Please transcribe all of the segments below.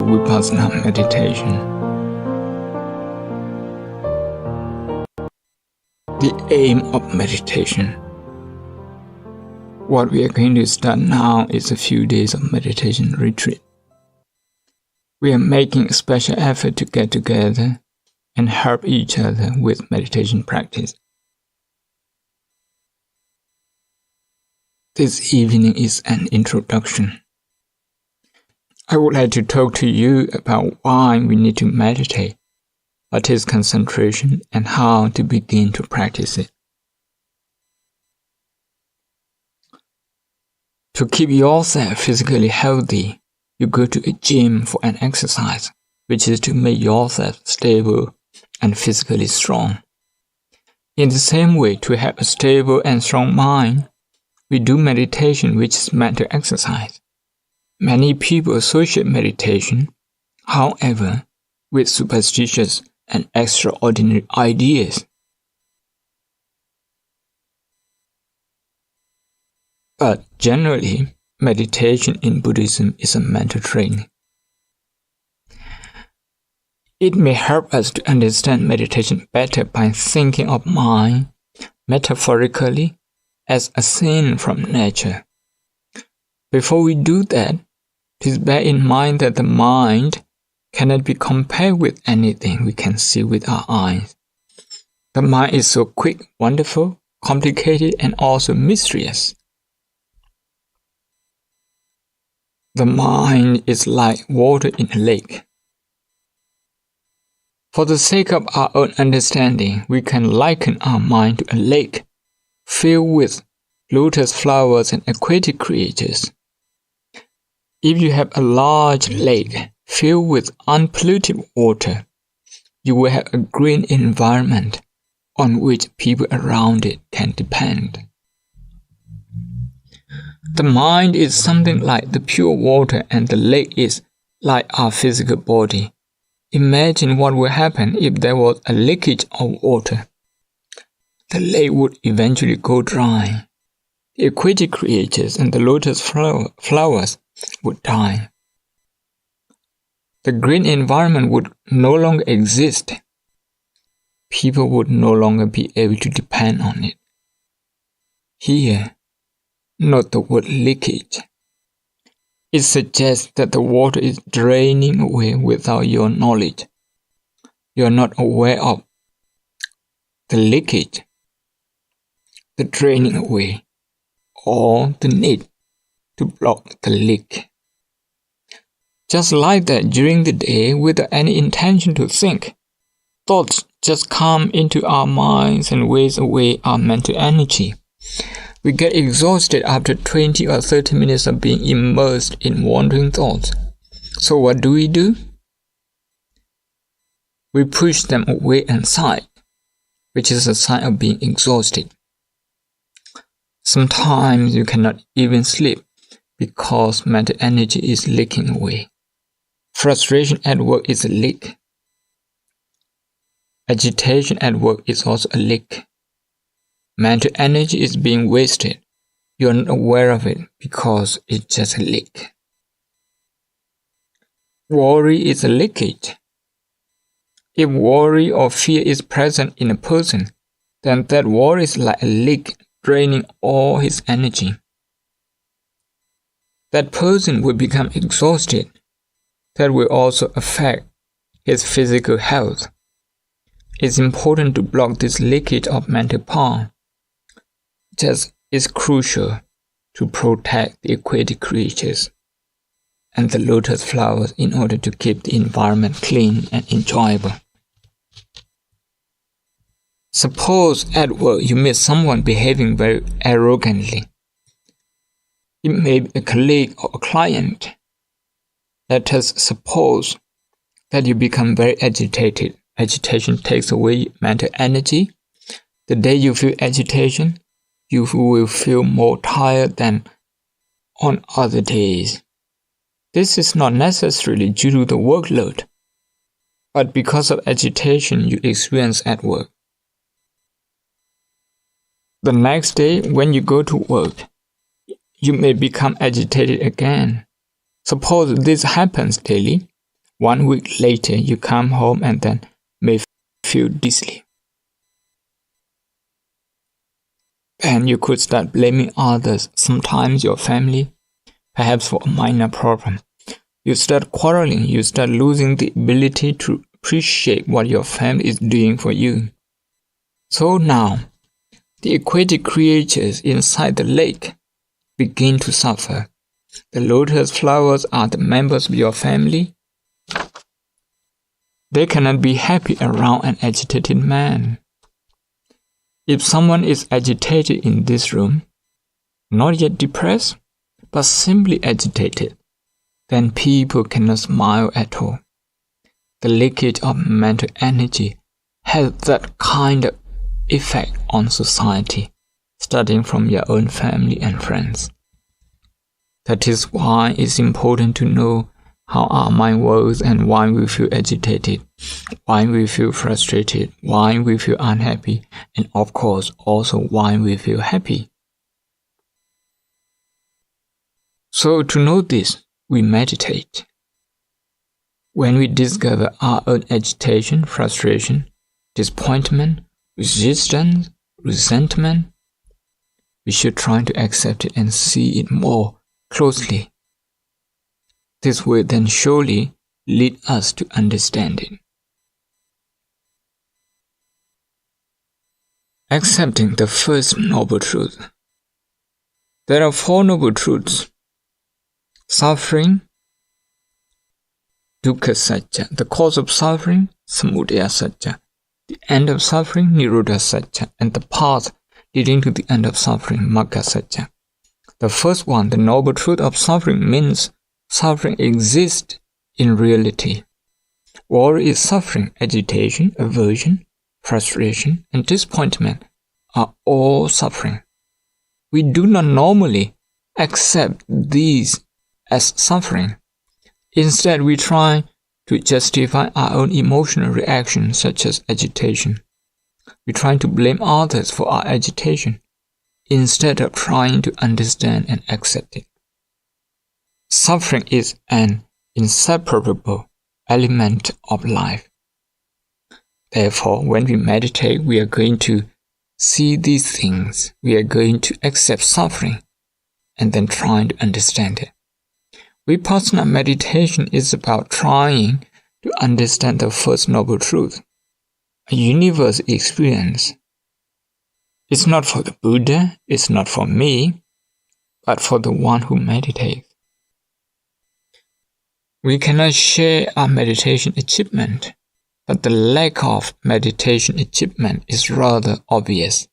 Vipassana meditation. The aim of meditation. What we are going to start now is a few days of meditation retreat. We are making a special effort to get together and help each other with meditation practice. This evening is an introduction. I would like to talk to you about why we need to meditate, what is concentration, and how to begin to practice it. To keep yourself physically healthy, you go to a gym for an exercise, which is to make yourself stable and physically strong. In the same way, to have a stable and strong mind, we do meditation, which is mental exercise. Many people associate meditation, however, with superstitious and extraordinary ideas. But generally, meditation in Buddhism is a mental training. It may help us to understand meditation better by thinking of mind metaphorically as a scene from nature. Before we do that, please bear in mind that the mind cannot be compared with anything we can see with our eyes. The mind is so quick, wonderful, complicated, and also mysterious. The mind is like water in a lake. For the sake of our own understanding, we can liken our mind to a lake filled with lotus flowers and aquatic creatures. If you have a large lake filled with unpolluted water, you will have a green environment on which people around it can depend. The mind is something like the pure water, and the lake is like our physical body. Imagine what would happen if there was a leakage of water. The lake would eventually go dry. The aquatic creatures and the lotus flowers would die. The green environment would no longer exist. People would no longer be able to depend on it. Here, note the word leakage. It suggests that the water is draining away without your knowledge. You are not aware of the leakage, the draining away, or the need to block the leak. Just like that, during the day, without any intention to think, thoughts just come into our minds and waste away our mental energy. We get exhausted after 20 or 30 minutes of being immersed in wandering thoughts. So what do? We push them away and aside, which is a sign of being exhausted. Sometimes you cannot even sleep because mental energy is leaking away. Frustration at work is a leak. Agitation at work is also a leak. Mental energy is being wasted. You are not aware of it because it's just a leak. Worry is a leakage. If worry or fear is present in a person, then that worry is like a leak draining all his energy. That person will become exhausted. That will also affect his physical health. It's important to block this leakage of mental power. Just is crucial to protect the aquatic creatures and the lotus flowers in order to keep the environment clean and enjoyable. Suppose at work you meet someone behaving very arrogantly. It may be a colleague or a client. Let us suppose that you become very agitated. Agitation takes away mental energy. The day you feel agitation, you will feel more tired than on other days. This is not necessarily due to the workload, but because of agitation you experience at work. The next day, when you go to work, you may become agitated again. Suppose this happens daily, 1 week later, you come home and then may feel dizzy. And you could start blaming others, sometimes your family, perhaps for a minor problem. You start quarreling, you start losing the ability to appreciate what your family is doing for you. So now, the aquatic creatures inside the lake begin to suffer. The lotus flowers are the members of your family. They cannot be happy around an agitated man. If someone is agitated in this room, not yet depressed, but simply agitated, then people cannot smile at all. The leakage of mental energy has that kind of effect on society, starting from your own family and friends. That is why it's important to know how our mind works and why we feel agitated, why we feel frustrated, why we feel unhappy, and of course also why we feel happy. So to know this, we meditate. When we discover our own agitation, frustration, disappointment, resistance, resentment, we should try to accept it and see it more closely. This will then surely lead us to understand it. Accepting the first noble truth. There are 4 noble truths. Suffering, dukkha satya, the cause of suffering, samudaya satya, the end of suffering, nirodha satya, and the path leading to the end of suffering, magga satya. The first one, the noble truth of suffering, means suffering exists in reality. Worry is suffering, agitation, aversion, frustration, and disappointment are all suffering. We do not normally accept these as suffering. Instead, we try to justify our own emotional reactions such as agitation. We try to blame others for our agitation instead of trying to understand and accept it. Suffering is an inseparable element of life. Therefore, when we meditate, we are going to see these things. We are going to accept suffering and then try to understand it. Vipassana meditation is about trying to understand the first noble truth, a universal experience. It's not for the Buddha, it's not for me, but for the one who meditates. We cannot share our meditation achievement, but the lack of meditation achievement is rather obvious.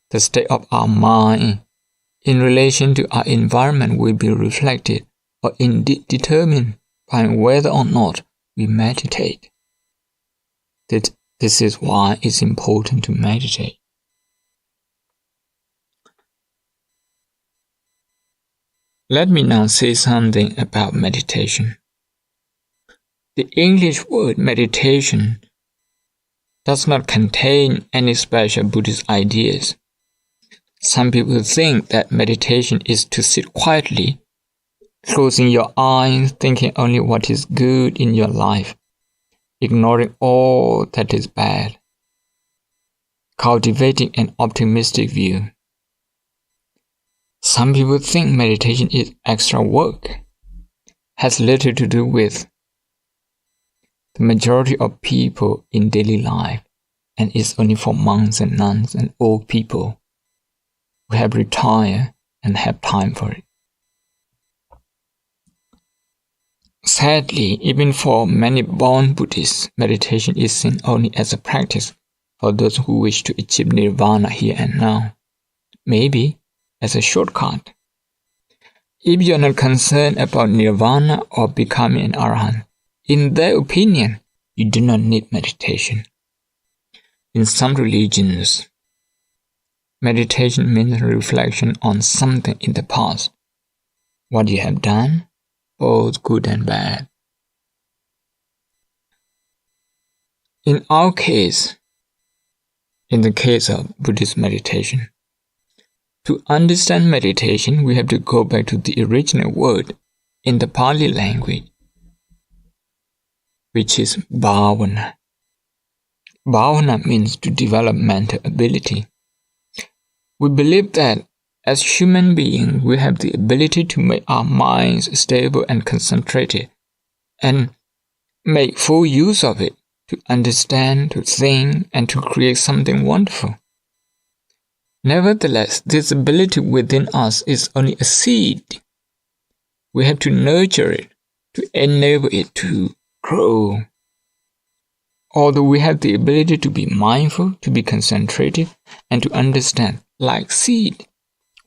The state of our mind in relation to our environment will be reflected or indeed determined by whether or not we meditate. This is why it's important to meditate. Let me now say something about meditation. The English word meditation does not contain any special Buddhist ideas. Some people think that meditation is to sit quietly, closing your eyes, thinking only what is good in your life, ignoring all that is bad, cultivating an optimistic view. Some people think meditation is extra work, has little to do with the majority of people in daily life, and is only for monks and nuns and old people who have retired and have time for it. Sadly, even for many born Buddhists, meditation is seen only as a practice for those who wish to achieve nirvana here and now, maybe as a shortcut. If you are not concerned about nirvana or becoming an arahant, in their opinion, you do not need meditation. In some religions, meditation means reflection on something in the past, what you have done, both good and bad. In our case, in the case of Buddhist meditation, to understand meditation, we have to go back to the original word in the Pali language. which is bhavana. Bhavana means to develop mental ability. We believe that as human beings, we have the ability to make our minds stable and concentrated, and make full use of it to understand, to think, and to create something wonderful. Nevertheless, this ability within us is only a seed. We have to nurture it to enable it to grow. Although we have the ability to be mindful, to be concentrated, and to understand, like seed,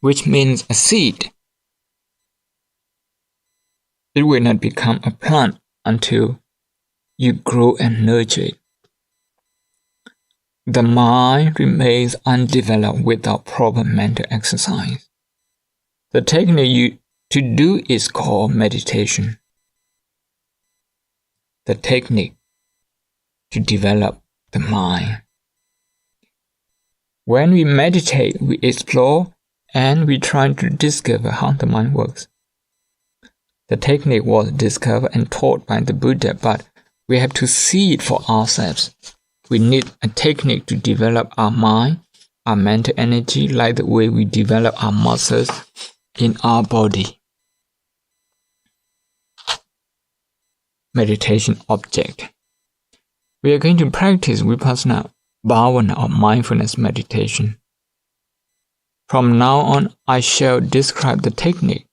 which means a seed, it will not become a plant until you grow and nurture it. The mind remains undeveloped without proper mental exercise. The technique to do is called meditation. The technique to develop the mind. When we meditate, we explore and we try to discover how the mind works. The technique was discovered and taught by the Buddha, but we have to see it for ourselves. We need a technique to develop our mind, our mental energy, like the way we develop our muscles in our body. Meditation object. We are going to practice Vipassana Bhavana or mindfulness meditation. From now on, I shall describe the technique.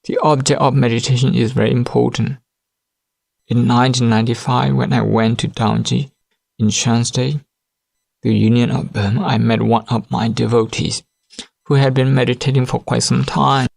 The object of meditation is very important. In 1995, when I went to Dangji in Shan State, the Union of Burma, I met one of my devotees who had been meditating for quite some time.